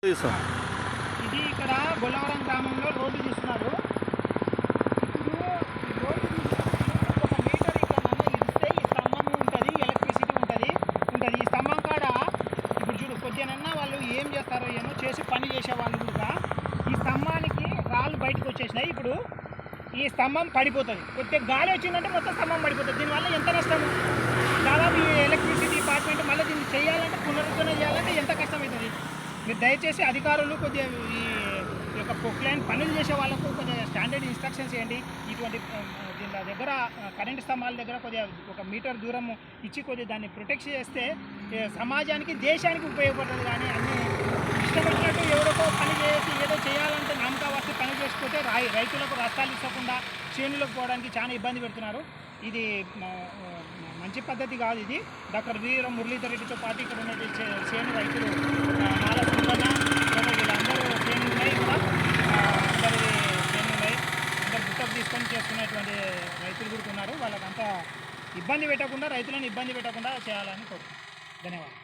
ఇది ఇక్కడ బొల్లవరం గ్రామంలో రోడ్డు తీస్తున్నారు. ఇప్పుడు ఈ రోడ్డు తీసినప్పుడు ఒక మీటర్ ఇక్కడ ఇస్తే ఈ స్తంభం ఉంటుంది, ఎలక్ట్రిసిటీ ఉంటుంది. ఈ స్తంభం కాడ ఇప్పుడు చూడు కొద్దిగానన్నా వాళ్ళు ఏం చేస్తారో ఏమో చేసి పని చేసే వాళ్ళు కూడా ఈ స్తంభానికి రాళ్ళు బయటకు వచ్చేసినాయి. ఇప్పుడు ఈ స్తంభం పడిపోతుంది. కొద్దిగా గాలి వచ్చిందంటే మొత్తం స్తంభం పడిపోతుంది. దీనివల్ల ఎంత నష్టము? దాదాపు ఈ ఎలక్ట్రిసిటీ డిపార్ట్మెంట్ మళ్ళీ దీన్ని చేయాలంటే పునరుద్ధరణ చేయాలంటే ఎంత కష్టమవుతుంది? మీరు దయచేసి అధికారులు కొద్దిగా ఈ యొక్క ప్రొక్లైన్ పనులు చేసే వాళ్ళకు కొద్దిగా స్టాండర్డ్ ఇన్స్ట్రక్షన్స్ చేయండి. ఇటువంటి దీని దగ్గర కరెంటు స్తంభాల దగ్గర కొద్దిగా ఒక మీటర్ దూరం ఇచ్చి కొద్దిగా దాన్ని ప్రొటెక్ట్ చేస్తే సమాజానికి దేశానికి ఉపయోగపడుతుంది. కానీ అన్ని ఇష్టపడినట్టు ఎవరికో పని చేసి ఏదో చేయాలంటే నామకా వస్తే పని చేసుకుంటే రైతులకు రస్తాలు ఇవ్వకుండా చేనులకు పోవడానికి చాలా ఇబ్బంది పెడుతున్నారు. ఇది మంచి పద్ధతి కాదు. ఇది డాక్టర్ వీర మురళీధర్ రెడ్డితో పాటు ఇక్కడ ఉన్న చేను రైతులు నాల సుందరణ వీళ్ళందరూ చేను ఉన్నాయి కూడా అందరి చేను ఉన్నాయి. అందరు గుట్టకు తీసుకొని చేసుకునేటువంటి రైతులు కూడా ఉన్నారు. వాళ్ళకంతా ఇబ్బంది పెట్టకుండా రైతులను ఇబ్బంది పెట్టకుండా చేయాలని కోరుతున్నాను. ధన్యవాదాలు.